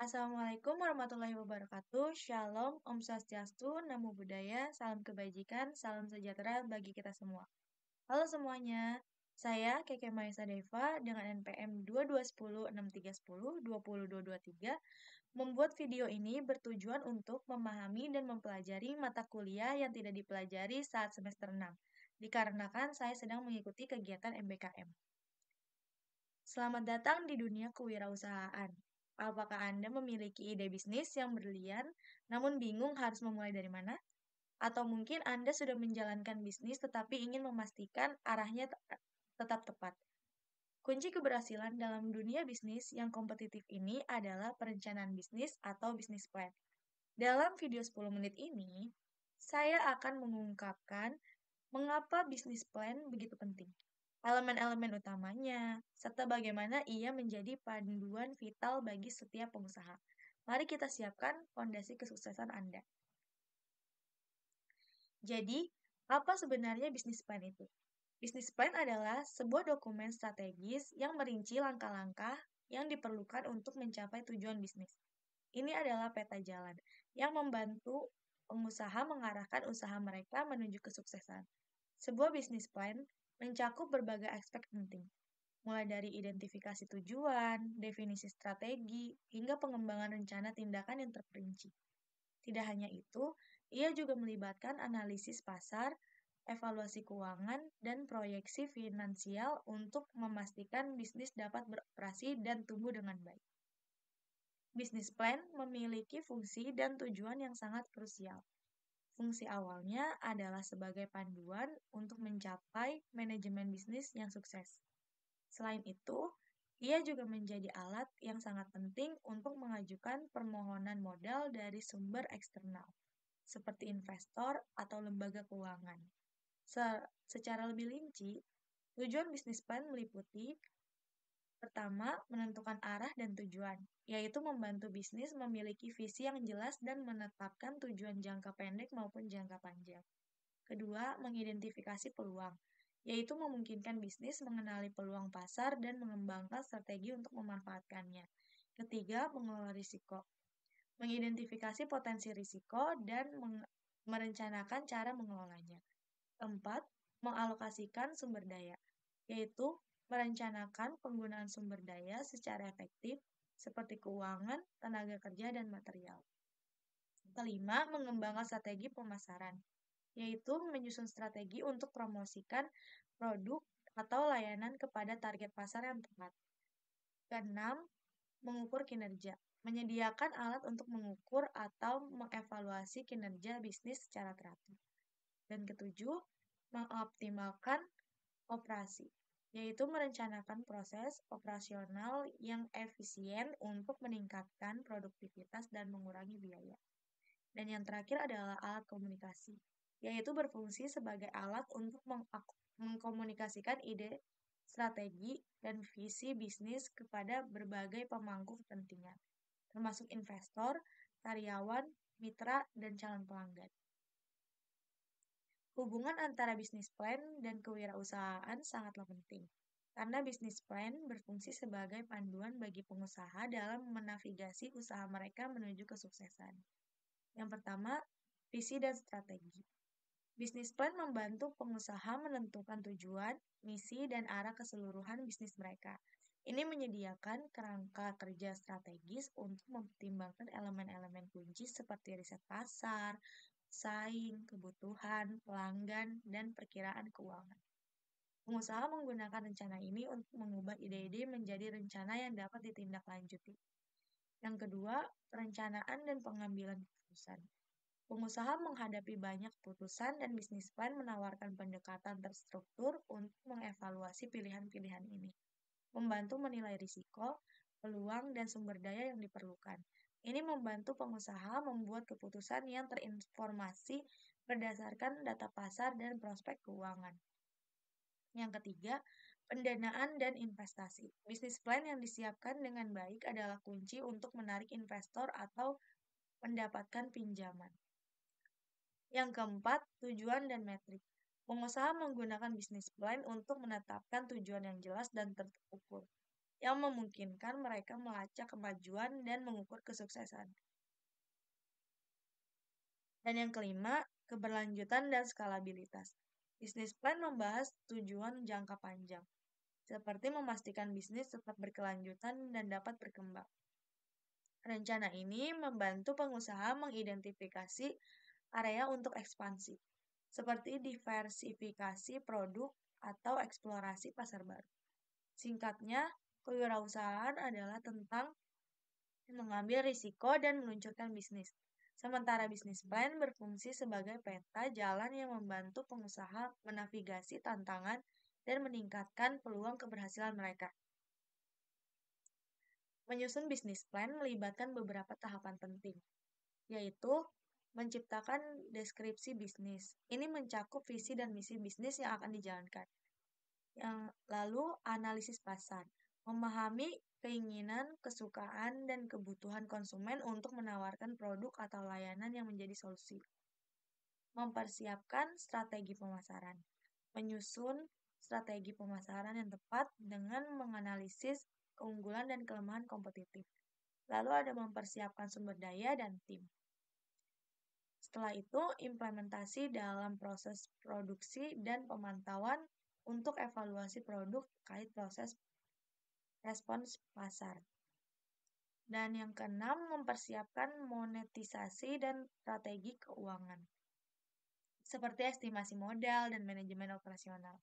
Assalamualaikum warahmatullahi wabarakatuh. Shalom, Om Swastiastu, Namo Buddhaya, salam kebajikan, salam sejahtera bagi kita semua. Halo semuanya, saya Keke Maesa Deva dengan NPM 22106310 membuat video ini bertujuan untuk memahami dan mempelajari mata kuliah yang tidak dipelajari saat semester 6, dikarenakan saya sedang mengikuti kegiatan MBKM. Selamat datang di dunia kewirausahaan. Apakah Anda memiliki ide bisnis yang berlian, namun bingung harus memulai dari mana? Atau mungkin Anda sudah menjalankan bisnis tetapi ingin memastikan arahnya tetap tepat? Kunci keberhasilan dalam dunia bisnis yang kompetitif ini adalah perencanaan bisnis atau bisnis plan. Dalam video 10 menit ini, saya akan mengungkapkan mengapa bisnis plan begitu penting, elemen-elemen utamanya, serta bagaimana ia menjadi panduan vital bagi setiap pengusaha. Mari kita siapkan fondasi kesuksesan Anda. Jadi, apa sebenarnya bisnis plan itu? Bisnis plan adalah sebuah dokumen strategis yang merinci langkah-langkah yang diperlukan untuk mencapai tujuan bisnis. Ini adalah peta jalan yang membantu pengusaha mengarahkan usaha mereka menuju kesuksesan. Sebuah bisnis plan mencakup berbagai aspek penting, mulai dari identifikasi tujuan, definisi strategi, hingga pengembangan rencana tindakan yang terperinci. Tidak hanya itu, ia juga melibatkan analisis pasar, evaluasi keuangan, dan proyeksi finansial untuk memastikan bisnis dapat beroperasi dan tumbuh dengan baik. Bisnis plan memiliki fungsi dan tujuan yang sangat krusial. Fungsi awalnya adalah sebagai panduan untuk mencapai manajemen bisnis yang sukses. Selain itu, ia juga menjadi alat yang sangat penting untuk mengajukan permohonan modal dari sumber eksternal, seperti investor atau lembaga keuangan. Secara lebih rinci, tujuan bisnis plan meliputi pertama, menentukan arah dan tujuan, yaitu membantu bisnis memiliki visi yang jelas dan menetapkan tujuan jangka pendek maupun jangka panjang. Kedua, mengidentifikasi peluang, yaitu memungkinkan bisnis mengenali peluang pasar dan mengembangkan strategi untuk memanfaatkannya. Ketiga, mengelola risiko, mengidentifikasi potensi risiko dan merencanakan cara mengelolanya. Keempat, mengalokasikan sumber daya, yaitu merencanakan penggunaan sumber daya secara efektif seperti keuangan, tenaga kerja, dan material. Kelima, mengembangkan strategi pemasaran, yaitu menyusun strategi untuk promosikan produk atau layanan kepada target pasar yang tepat. Keenam, mengukur kinerja, menyediakan alat untuk mengukur atau mengevaluasi kinerja bisnis secara teratur. Dan ketujuh, mengoptimalkan operasi, yaitu merencanakan proses operasional yang efisien untuk meningkatkan produktivitas dan mengurangi biaya. Dan yang terakhir adalah alat komunikasi, yaitu berfungsi sebagai alat untuk mengkomunikasikan ide, strategi, dan visi bisnis kepada berbagai pemangku kepentingan, termasuk investor, karyawan, mitra, dan calon pelanggan. Hubungan antara bisnis plan dan kewirausahaan sangatlah penting, karena bisnis plan berfungsi sebagai panduan bagi pengusaha dalam menavigasi usaha mereka menuju kesuksesan. Yang pertama, visi dan strategi. Bisnis plan membantu pengusaha menentukan tujuan, misi, dan arah keseluruhan bisnis mereka. Ini menyediakan kerangka kerja strategis untuk mempertimbangkan elemen-elemen kunci seperti riset pasar, saing, kebutuhan, pelanggan, dan perkiraan keuangan. Pengusaha menggunakan rencana ini untuk mengubah ide-ide menjadi rencana yang dapat ditindaklanjuti. Yang kedua, perencanaan dan pengambilan keputusan. Pengusaha menghadapi banyak keputusan dan bisnis plan menawarkan pendekatan terstruktur untuk mengevaluasi pilihan-pilihan ini, membantu menilai risiko, peluang, dan sumber daya yang diperlukan. Ini membantu pengusaha membuat keputusan yang terinformasi berdasarkan data pasar dan prospek keuangan. Yang ketiga, pendanaan dan investasi. Bisnis plan yang disiapkan dengan baik adalah kunci untuk menarik investor atau mendapatkan pinjaman. Yang keempat, tujuan dan metrik. Pengusaha menggunakan bisnis plan untuk menetapkan tujuan yang jelas dan terukur. yang memungkinkan mereka melacak kemajuan dan mengukur kesuksesan. Dan yang kelima, keberlanjutan dan skalabilitas. Bisnis plan membahas tujuan jangka panjang, seperti memastikan bisnis tetap berkelanjutan dan dapat berkembang. Rencana ini membantu pengusaha mengidentifikasi area untuk ekspansi, seperti diversifikasi produk atau eksplorasi pasar baru. Singkatnya, kewirausahaan adalah tentang mengambil risiko dan meluncurkan bisnis. Sementara bisnis plan berfungsi sebagai peta jalan yang membantu pengusaha menavigasi tantangan dan meningkatkan peluang keberhasilan mereka. Menyusun bisnis plan melibatkan beberapa tahapan penting, yaitu menciptakan deskripsi bisnis. Ini mencakup visi dan misi bisnis yang akan dijalankan. Yang lalu analisis pasar, memahami keinginan, kesukaan, dan kebutuhan konsumen untuk menawarkan produk atau layanan yang menjadi solusi. Mempersiapkan strategi pemasaran, menyusun strategi pemasaran yang tepat dengan menganalisis keunggulan dan kelemahan kompetitif. Lalu ada mempersiapkan sumber daya dan tim. Setelah itu, implementasi dalam proses produksi dan pemantauan untuk evaluasi produk terkait proses respons pasar. Dan yang keenam, mempersiapkan monetisasi dan strategi keuangan, seperti estimasi modal dan manajemen operasional.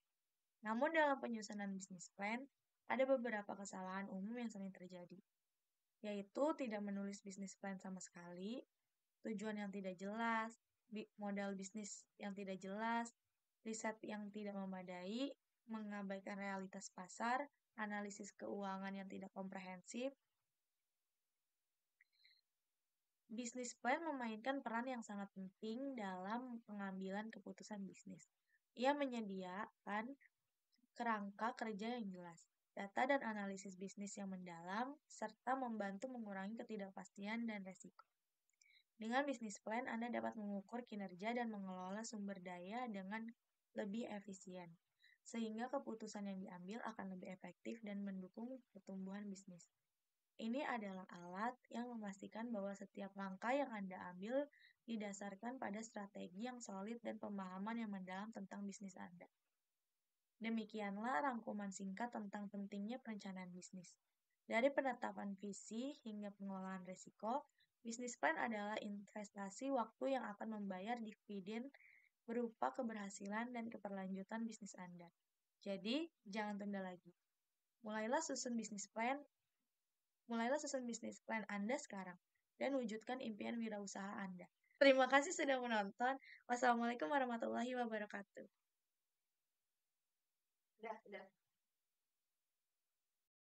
Namun dalam penyusunan bisnis plan, ada beberapa kesalahan umum yang sering terjadi, yaitu tidak menulis bisnis plan sama sekali, tujuan yang tidak jelas, modal bisnis yang tidak jelas, riset yang tidak memadai, mengabaikan realitas pasar, analisis keuangan yang tidak komprehensif. Bisnis plan memainkan peran yang sangat penting dalam pengambilan keputusan bisnis. Ia menyediakan kerangka kerja yang jelas, data dan analisis bisnis yang mendalam, serta membantu mengurangi ketidakpastian dan resiko. Dengan bisnis plan, Anda dapat mengukur kinerja dan mengelola sumber daya dengan lebih efisien, sehingga keputusan yang diambil akan lebih efektif dan mendukung pertumbuhan bisnis. Ini adalah alat yang memastikan bahwa setiap langkah yang Anda ambil didasarkan pada strategi yang solid dan pemahaman yang mendalam tentang bisnis Anda. Demikianlah rangkuman singkat tentang pentingnya perencanaan bisnis. Dari penetapan visi hingga pengelolaan risiko, bisnis plan adalah investasi waktu yang akan membayar dividen berupa keberhasilan dan keberlanjutan bisnis Anda. Jadi, jangan tunda lagi. Mulailah susun bisnis plan Anda sekarang dan wujudkan impian wirausaha Anda. Terima kasih sudah menonton. Wassalamualaikum warahmatullahi wabarakatuh. Udah.